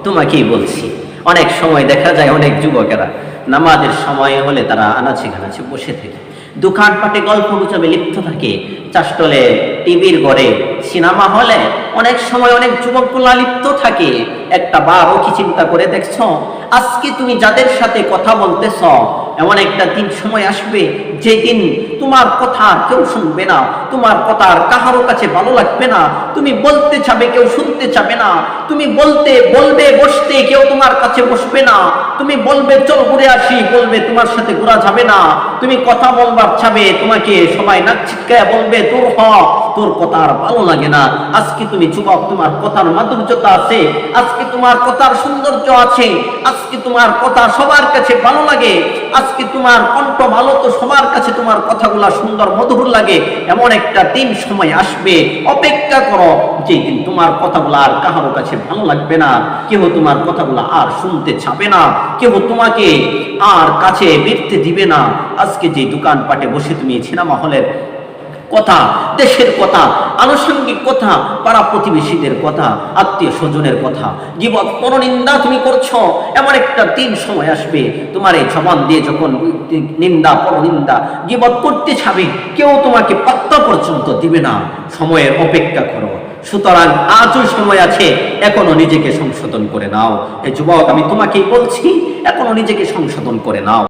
তোমাকেই বলছি। অনেক সময় দেখা যায় অনেক যুবকেরা নামাজের সময় হলে তারা আনাচে কানাচে বসে থাকে, দোকানপাটে গল্প গুজবে লিপ্ত থাকে, চাষটলে, টিভির ঘরে, সিনেমা হলে অনেক সময় অনেক যুবকগুলা লিপ্ত থাকে। একটা বারও কি চিন্তা করে দেখছো? আজকে তুমি যাদের সাথে কথা বলতেছ, এমন একটা দিন সময় আসবে যেদিন তোমার কথা আর কেউ শুনবে না, তোমার কথা আর কাহারো কাছে ভালো লাগবে না। তুমি বলতে চাবে, কেউ শুনতে চাবে না। তুমি বলবে বসতে, কেউ তোমার কাছে বসবে না। তুমি বলবে চল ঘুরে আসি, বলবে তোমার সাথে ঘোরা যাবে না। তুমি কথা বলবার চাবে, তোমাকে সবাই নাক ছিটকায় বলবে তোর তোর কথা আর ভালো লাগে না। আজকে তুমি যুবক, তোমার কথার মাধুর্যতা আছে, আজকে তোমার কথার সৌন্দর্য আছে, আজকে তোমার কথা সবার কাছে ভালো লাগে, আজকে তোমার কণ্ঠ ভালো, তো সবার কাছে তোমার কথাগুলা সুন্দর মধুর লাগে। এমন একটা দিন সময় আসবে, অপেক্ষা করো, যে দিন তোমার কথাগুলা আর কাহারো কাছে ভালো লাগবে না, কেউ তোমার কথাগুলা আর শুনতে চাবে না, কেউ তোমাকে আর কাছে বেরতে দিবে না। আজকে যে দোকানপাটে বসে তুমি সিনেমা হলের কথা, দেশের কথা, আনুষঙ্গিক কথা, পাড়া প্রতিবেশীদের কথা, আত্মীয় স্বজনের কথা, গীবত পরনিন্দা তুমি করছো, এমন একটা দিন সময় আসবে তোমার এই জবান দিয়ে যখন নিন্দা পরনিন্দা গীবত করতে যাবে, কেউ তোমাকে পাত্তা পর্যন্ত দিবে না। সময়ের অপেক্ষা করো। সুতরাং আজও সময় আছে, এখনো নিজেকে সংশোধন করে নাও। এই যুবক, আমি তোমাকেই বলছি, এখনো নিজেকে সংশোধন করে নাও।